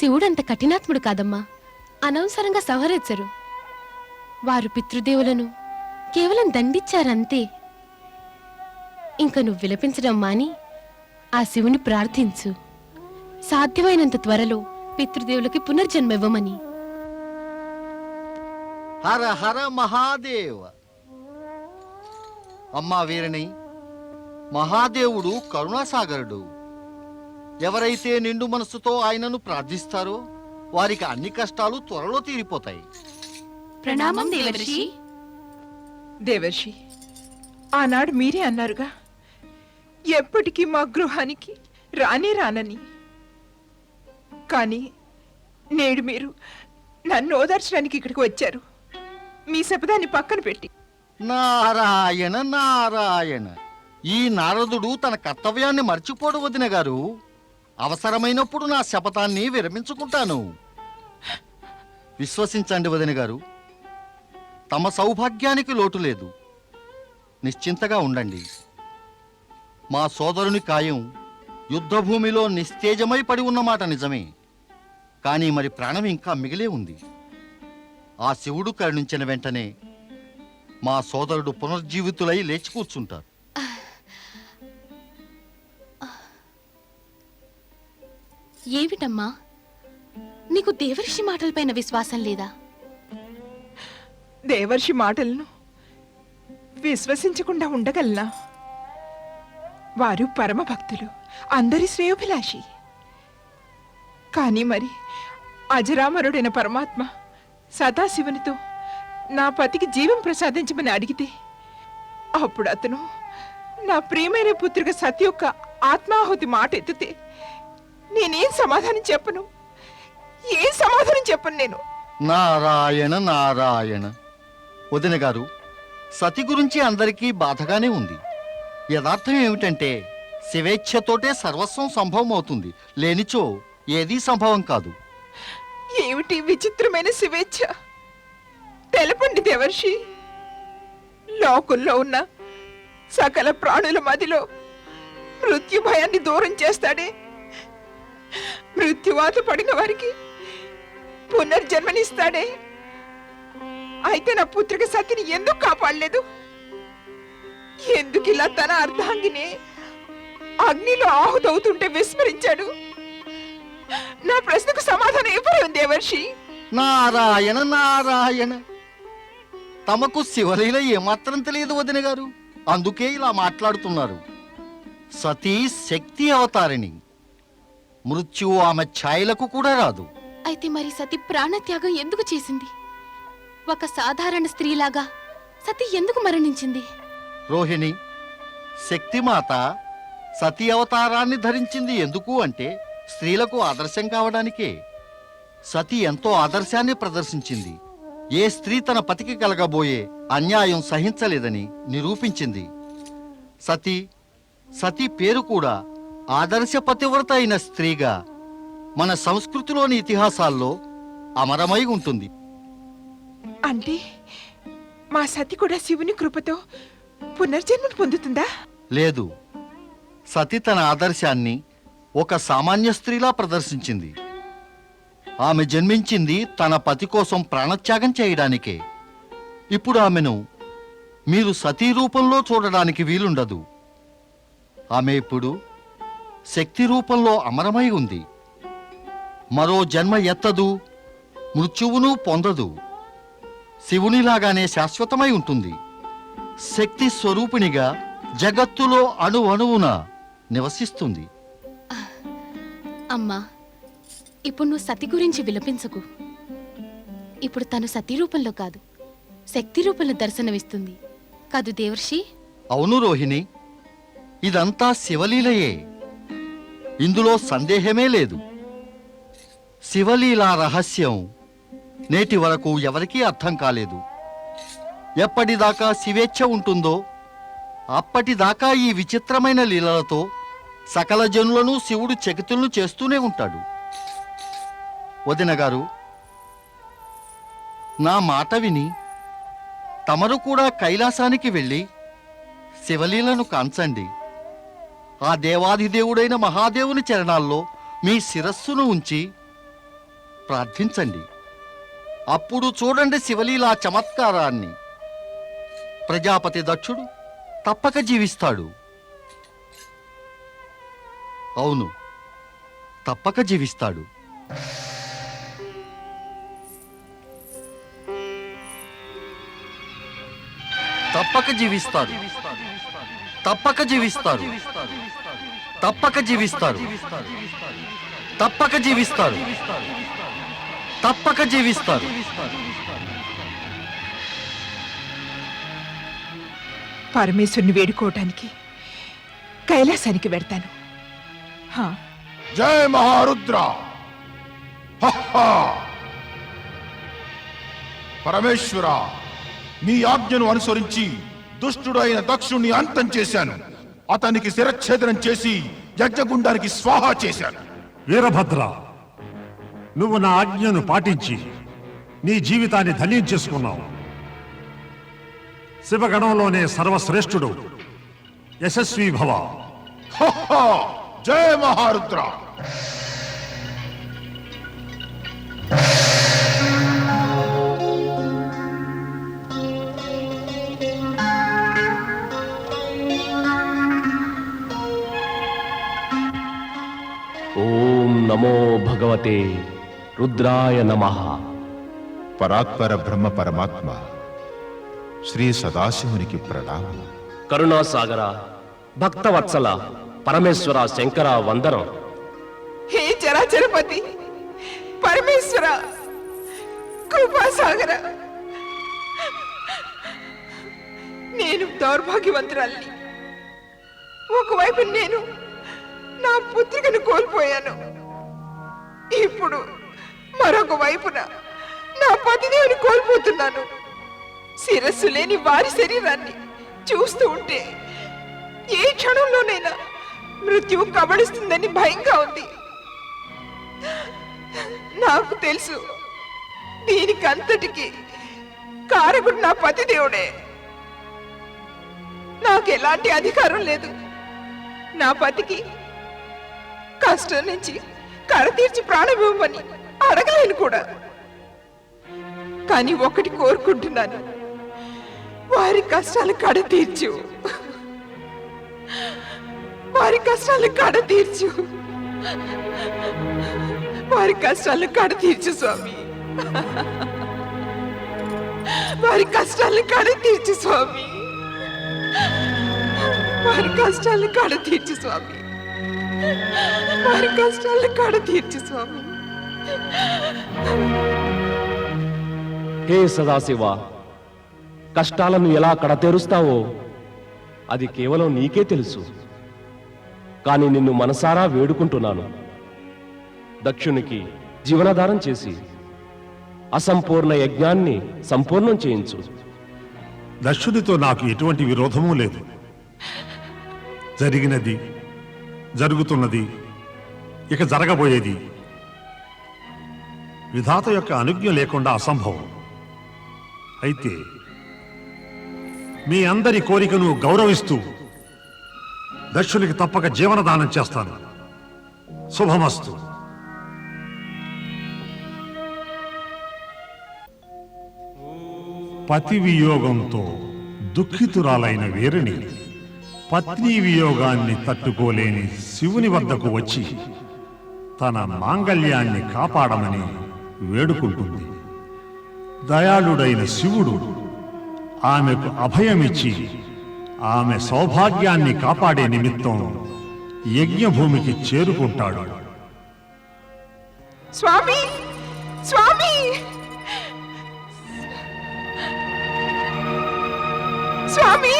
శివుడంత కఠినాత్ముడు కాదమ్మా. అనవసరంగా సంహరించరు. వారు పితృదేవులను కేవలం దండించారంతే. ఇంక నువ్వు విలపించడం మాని ఆ శివుని ప్రార్థించు. సాధ్యమైనంత త్వరలో పితృదేవులకి పునర్జన్మ ఇవ్వమని. హర హర మహాదేవ. అమ్మా వీరని, మహాదేవుడు కరుణాసాగరుడు. ఎవరైతే నిండు మనసుతో ఆయనను ప్రార్థిస్తారో వారికి అన్ని కష్టాలు త్వరలో తీరిపోతాయి. ప్రణామం దేవర్షి. దేవర్షి, ఆనాడు మీరే అన్నారుగా ఎప్పటికీ మా గృహానికి రానే రానని. కానీ నేడు మీరు నన్ను ఓదార్చడానికి ఇక్కడికి వచ్చారు, మీ శపథాన్ని పక్కన పెట్టి. నారాయణ నారాయణ. ఈ నారదుడు తన కర్తవ్యాన్ని మర్చిపోడు వదిన గారు. అవసరమైనప్పుడు నా శపథాన్ని విరమించుకుంటాను. విశ్వసించండి వదిన గారు, తమ సౌభాగ్యానికి లోటు లేదు. నిశ్చింతగా ఉండండి. మా సోదరుని కాయం యుద్ధభూమిలో నిస్తేజమై పడి ఉన్నమాట నిజమే. కానీ మరి ప్రాణం ఇంకా మిగిలే ఉంది. ఆ శివుడు కరుణించిన వెంటనే మా సోదరుడు పునర్జీవితులై లేచి కూర్చుంటారు. ఏమిటమ్మా, నీకు దేవర్షి మాటలపైన విశ్వాసం లేదా? దేవర్షి మాటలను విశ్వసించకుండా ఉండగలనా? వారు పరమ భక్తులు, అందరి శ్రేయోభిలాషి. కానీ మరి అజరామరుడైన పరమాత్మ సదాశివునితో నా పతికి జీవం ప్రసాదించమని అడిగితే అప్పుడు అతను నా ప్రియమైన పుత్రిక సతి యొక్క ఆత్మాహుతి మాట ఎత్తితే నేనేం సమాధానం చెప్పను? ఏం సమాధానం చెప్పను నేను? నారాయణ నారాయణ. వదిన గారు, సతి గురించి అందరికీ బాధగానే ఉంది. యథార్థం ఏమిటంటే శివేచ్ఛతోటే సర్వస్వం సంభవం అవుతుంది, లేనిచో ఏదీ సంభవం కాదు. ఏమిటి విచిత్రమైన శివేచ్ఛ? తెలపండి దేవర్షి. లోకుల్లో ఉన్న సకల ప్రాణుల మదిలో మృత్యు భయాన్ని దూరం చేస్తాడే, మృత్యువాత పడిన వారికి పునర్జన్మనిస్తాడే, అయితే నా పుత్రిక సతిని ఎందుకు కాపాడలేదు? ఎందుకు ఇలా తన అర్ధాంగిని అగ్నిలో ఆహుతవుతుంటే విస్మరించాడు? నా ప్రశ్నకు సమాధానం ఇవ్వరు దేవర్షి. నారాయణ నారాయణ. తమకు శివలీల ఏమాత్రం తెలియదు వదిన గారు, అందుకే ఇలా మాట్లాడుతున్నారు. సతీ శక్తి అవతారిణి. మృత్యువు ఆమె ఛాయలకు కూడా రాదు. అయితే మరి సతి ప్రాణత్యాగం ఎందుకు చేసింది? ఒక సాధారణ స్త్రీలాగా సతి ఎందుకు మరణించింది? రోహిణి, శక్తిమాత సతీ అవతారాన్ని ధరించింది ఎందుకు అంటే స్త్రీలకు ఆదర్శం కావడానికే. సతి ఎంతో ఆదర్శాన్ని ప్రదర్శించింది. ఏ స్త్రీ తన పతికి కలగబోయే అన్యాయం సహించలేదని నిరూపించింది. సతి పేరు కూడా ఆదర్శ పతివ్రత అయిన స్త్రీగా మన సంస్కృతిలోని ఇతిహాసాల్లో అమరమై ఉంటుంది. అంటే మా సతి కూడా శివుని కృపతో పునర్జన్మను పొందుతుందా? లేదు, సతి తన ఆదర్శాన్ని ఒక సామాన్య స్త్రీలా ప్రదర్శించింది. ఆమె జన్మించింది తన పతి కోసం ప్రాణత్యాగం చేయడానికే. ఇప్పుడు ఆమెను మీరు సతీ రూపంలో చూడడానికి వీలుండదు. ఆమె ఇప్పుడు శక్తి రూపంలో అమరమై ఉంది. మరో జన్మ ఎత్తదు, మృత్యువును పొందదు. శివునిలాగానే శాశ్వతమై ఉంటుంది. శక్తి స్వరూపిణిగా జగత్తులో అణువణువున నివసిస్తుంది. అమ్మా, ఇప్పుడు నువ్వు సతి గురించి విలపించకు. ఇప్పుడు తను సతీ రూపంలో కాదు, శక్తి రూపంలో దర్శనమిస్తుంది కాదు దేవర్షి? అవును రోహిణి, ఇదంతా శివలీలయే, ఇందులో సందేహమే లేదు. శివలీలా రహస్యం నేటి వరకు ఎవరికీ అర్థం కాలేదు. ఎప్పటిదాకా శివేచ్ఛ ఉంటుందో అప్పటిదాకా ఈ విచిత్రమైన లీలలతో సకల జనులను శివుడు చకితులను చేస్తూనే ఉంటాడు. వదిన గారు, నా మాట విని తమరు కూడా కైలాసానికి వెళ్ళి శివలీలను కాంచండి. ఆ దేవాధిదేవుడైన మహాదేవుని చరణాల్లో మీ శిరస్సును ఉంచి ప్రార్థించండి. అప్పుడు చూడండి శివలీలా చమత్కారాన్ని. ప్రజాపతి దక్షుడు తప్పక జీవిస్తాడు. అవును, తప్పక జీవిస్తాడు. తప్పక జీవిస్తారు. తప్పక జీవిస్తారు. తప్పక జీవిస్తారు. తప్పక జీవిస్తారు. తప్పక జీవిస్తారు. పరమేశ్వరుని వేడుకోవటానికి కైలాసానికి వెడతాను. హా, జయ మహారుద్ర. హహా! పరమేశ్వర, నీ ఆజ్ఞను అనుసరించి దుష్టుడైన దక్షుణ్ణి అంతం చేశాను. అతనికి శిరచ్ఛేదనం చేసి యజ్ఞగుండానికి స్వాహా చేశాను. వీరభద్ర, నువ్వు నా ఆజ్ఞను పాటించి నీ జీవితాన్ని ధన్యం చేసుకున్నావు. శివగణంలోనే సర్వశ్రేష్ఠుడు. యశస్వీ భవ. హహా! జయ మహారుద్ర. ఓం నమో భగవతే రుద్రాయ నమః. పరాత్పర బ్రహ్మ పరమాత్మ శ్రీ సదాశివునికి ప్రణామం. కరుణాసాగర, భక్తవత్సల, పరమేశ్వర, శంకర వందనం. హే చరాచరపతి, పరమేశ్వర, కృపాసాగర, నేను దౌర్భాగ్యవంతురాల్ని. ఒకవైపు నేను నా పుత్రికను కోల్పోయాను. ఇప్పుడు మరొక వైపున నా పతిదేవుని కోల్పోతున్నాను. శిరస్సు లేని వారి శరీరాన్ని చూస్తూ ఉంటే ఏ క్షణంలోనైనా మృత్యువు కబళిస్తుందని భయంగా ఉంది. నాకు తెలుసు, దీనికంతటికి కారకుడు నా పతిదేవుడే. నాకు ఎలాంటి అధికారం లేదు. నా పతికి కష్టం నుంచి కడతీర్చి ప్రాణమివ్వమని అడగలేను కూడా. కానీ ఒకటి కోరుకుంటున్నాను, వారి కష్టాలు కడతీర్చు. వారి కష్టాలు కడతీర్చు. వారి కష్టాలు కడతీర్చు స్వామి. వారి కష్టాలు కడతీర్చు స్వామి. వారి కష్టాలు కడతీర్చు స్వామి. వారి కష్టాలు కడతీర్చు స్వామి. హే సదాశివ, కష్టాలను ఎలా కడతేరుస్తావో అది కేవలం నీకే తెలుసు. కానీ నిన్ను మనసారా వేడుకుంటున్నాను. దక్షునికి జీవనాధారం చేసి అసంపూర్ణ యజ్ఞాన్ని సంపూర్ణం చేయించు. దక్షుడితో నాకు ఎటువంటి విరోధమూ లేదు. జరిగినది, జరుగుతున్నది, ఇక జరగబోయేది విధాత యొక్క అనుజ్ఞ లేకుండా అసంభవం. అయితే మీ అందరి కోరికను గౌరవిస్తూ దక్షునికి తప్పక జీవనదానం చేస్తాను. శుభమస్తు. పతి వియోగంతో దుఃఖితురాలైన వీరిని పత్ని వియోగాన్ని తట్టుకోలేని శివుని వద్దకు వచ్చి తన మాంగళ్యాన్ని కాపాడమని వేడుకుంటుంది. దయాళుడైన శివుడు ఆమెకు అభయమిచ్చి ఆమె సౌభాగ్యాన్ని కాపాడే నిమిత్తం యజ్ఞభూమికి చేరుకుంటాడు. స్వామి, స్వామి, స్వామి,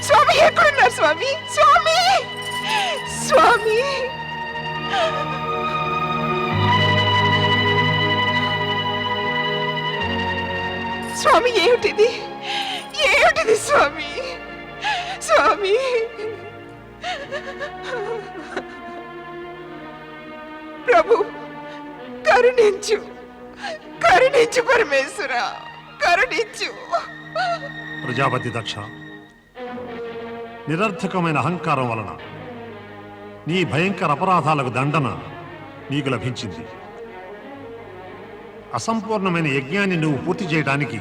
స్వామి ఎక్కడున్నారు స్వామి? స్వామి, స్వామి, స్వామి, ఏమిటిది? ఏమిటిది స్వామి? స్వామి, ప్రభు కరుణించు, కరుణించు పరమేశ్వర, కరుణించు. ప్రజాపతి దక్ష, నిరర్థకమైన అహంకారం వలన నీ భయంకర అపరాధాలకు దండన నీకు లభించింది. అసంపూర్ణమైన యజ్ఞాన్ని నువ్వు పూర్తి చేయడానికి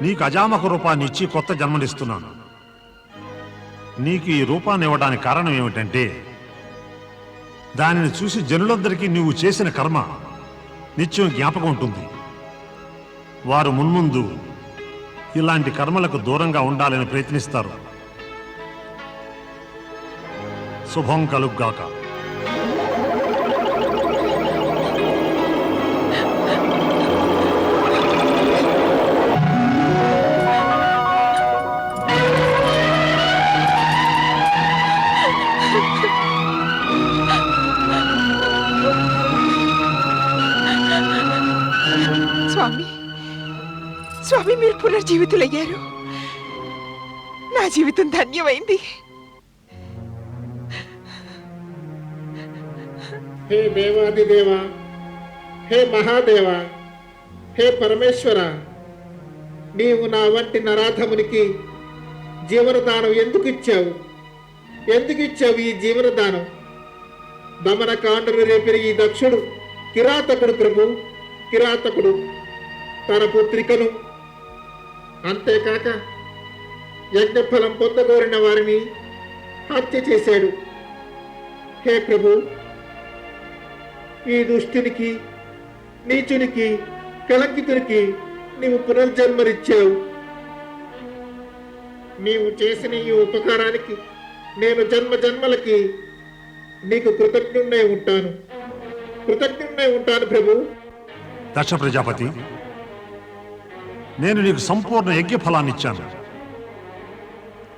నీకు అజామక రూపాన్ని ఇచ్చి కొత్త జన్మనిస్తున్నాను. నీకు ఈ రూపాన్ని ఇవ్వడానికి కారణం ఏమిటంటే దానిని చూసి జనులందరికీ నువ్వు చేసిన కర్మ నిత్యం జ్ఞాపకం ఉంటుంది. వారు మున్ముందు ఇలాంటి కర్మలకు దూరంగా ఉండాలని ప్రయత్నిస్తారు. శుభం కలుగ్గాక. స్వామి, స్వామి మీరు పునర్జీవితులయ్యారు. నా జీవితం ధన్యమైంది. హే దేవాదిదేవ, హే మహాదేవ, హే పరమేశ్వర, నీవు నా వంటి నరాధమునికి జీవనదానం ఎందుకు ఇచ్చావు? ఎందుకు ఇచ్చావు ఈ జీవనదానం? దమనకాండను రేపిన ఈ దక్షుడు కిరాతకుడు ప్రభు, కిరాతకుడు. తన పుత్రికను అంతేకాక యజ్ఞఫలం పొందగోరిన వారిని హత్య చేశాడు. హే ప్రభు, ఈ దుష్టునికి, నీచునికి, కళంకితునికి నీవు పునర్జన్మనిచ్చావు. నీవు చేసిన ఈ ఉపకారానికి నేను జన్మ జన్మలకి నీకు కృతజ్ఞుడై ఉంటాను, కృతజ్ఞుడై ఉంటాను ప్రభు. దక్ష ప్రజాపతి, నేను నీకు సంపూర్ణ యజ్ఞ ఫలాన్ని ఇచ్చాను.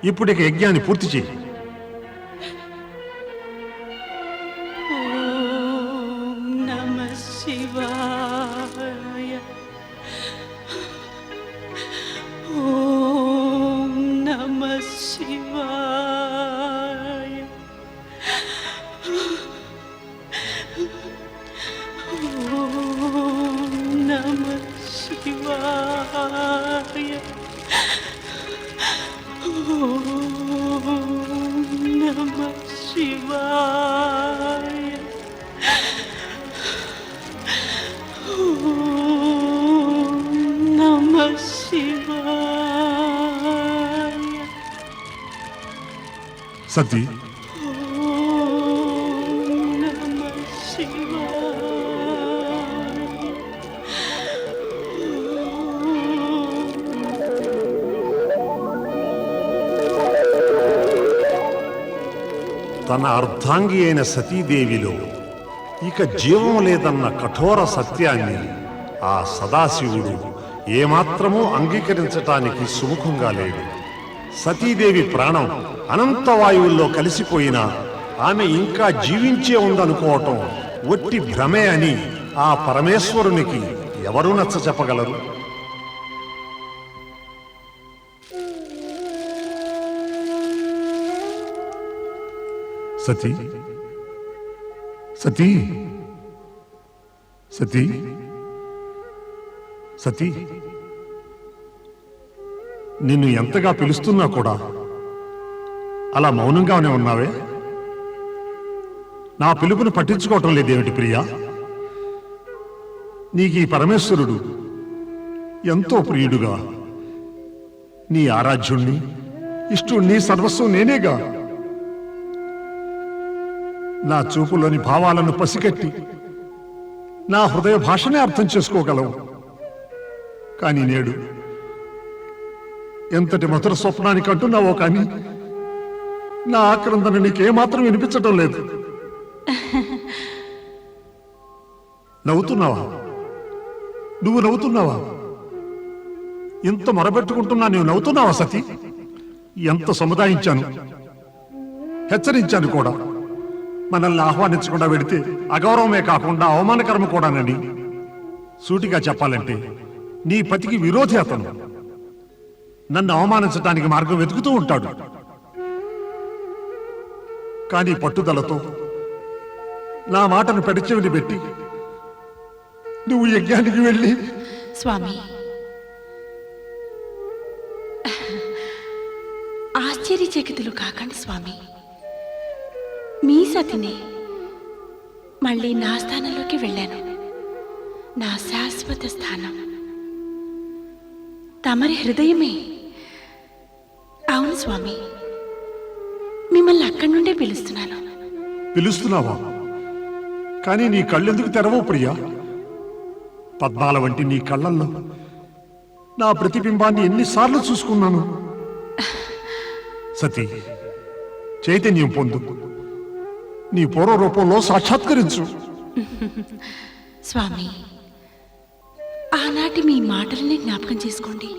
ఇప్పుడిక యజ్ఞాన్ని పూర్తి చేయి. ఓం నమః శివాయ. ఓం నమః శివాయ. ఓం నమః శివాయ. ఓం నమః శివాయ. ఓం నమః శివాయ. సతీ, ఓం నమః శివాయ. తన అర్ధాంగి అయిన సతీదేవిలో ఇక జీవం లేదన్న కఠోర సత్యాన్ని ఆ సదాశివుడు ఏమాత్రమూ అంగీకరించటానికి సుముఖంగా లేడు. సతీదేవి ప్రాణం అనంతవాయువుల్లో కలిసిపోయినా ఆమె ఇంకా జీవించే ఉందనుకోవటం ఒట్టి భ్రమే అని ఆ పరమేశ్వరునికి ఎవరు నచ్చ చెప్పగలరు? సతీ, సతీ, సతీ, సతీ, నిన్ను ఎంతగా పిలుస్తున్నా కూడా అలా మౌనంగానే ఉన్నావే? నా పిలుపును పట్టించుకోవటం లేదేమిటి ప్రియా? నీకు ఈ పరమేశ్వరుడు ఎంతో ప్రియుడుగా, నీ ఆరాధ్యుణ్ణి, ఇష్టుణ్ణి, సర్వస్వం నేనేగా. నా చూపులోని భావాలను పసిగట్టి నా హృదయ భాషనే అర్థం చేసుకోగలవు. కానీ నేడు ఎంతటి మధుర స్వప్నానికి అంటున్నావో కానీ నా ఆక్రందన నీకేమాత్రం వినిపించటం లేదు. నవ్వుతున్నావా? నువ్వు నవ్వుతున్నావా? ఎంత మొరబెట్టుకుంటున్నా నువ్వు నవ్వుతున్నావా సతీ? ఎంత సముదాయించాను, హెచ్చరించాను కూడా. మనల్ని ఆహ్వానించకుండా వెడితే అగౌరవమే కాకుండా అవమానకరం కూడానని. సూటిగా చెప్పాలంటే నీ పతికి విరోధి అతను. నన్ను అవమానించడానికి మార్గం వెతుకుతూ ఉంటాడు. కానీ పట్టుదలతో నా మాటను పెడచెవిని పెట్టి నువ్వు యజ్ఞానికి వెళ్ళి. స్వామి, ఆశ్చర్యచకితులు కాకండి స్వామి. మీ సతినే మళ్ళీ నా స్థానంలోకి వెళ్ళాను. నా శాశ్వత స్థానం తమరి హృదయమే. అవును స్వామి, మిమ్మల్ని అక్కడి నుండే పిలుస్తున్నాను. పిలుస్తున్నావా? కానీ నీ కళ్ళెందుకు తెరవవు ప్రియా? పద్మాల వంటి నీ కళ్ళల్లో నా ప్రతిబింబాన్ని ఎన్నిసార్లు చూసుకున్నాను. సతీ, చైతన్యం పొందు, నీ పూర్వ రూపంలో సాక్షాత్కరించు. స్వామి, ఆనాటి మీ మాటలని జ్ఞాపకం చేసుకోండి.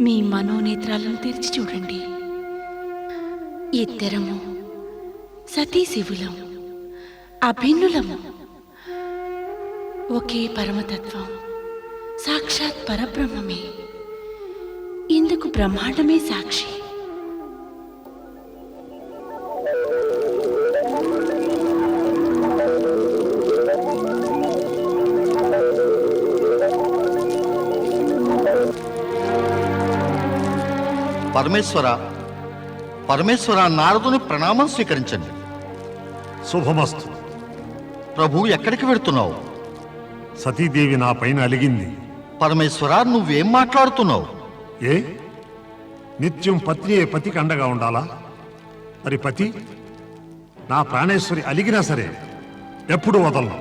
మీ మనోనేత్రాలను తెరిచి చూడండి. ఇద్దరము సతీ శివులం, అభిన్నులము. ఒకే పరమతత్వం, సాక్షాత్ పరబ్రహ్మమే. ఇందుకు బ్రహ్మాండమే సాక్షి. పరమేశ్వర నారదుని ప్రణామం స్వీకరించండి. శుభమస్తు. ప్రభు, ఎక్కడికి వెళ్తున్నావు? సతీదేవి నా పైన అలిగింది. పరమేశ్వర, నువ్వేం మాట్లాడుతున్నావు? ఏ, నిత్యం పత్నియే పతికి అండగా ఉండాలా? మరి పతి నా ప్రాణేశ్వరి అలిగినా సరే ఎప్పుడు వదలను.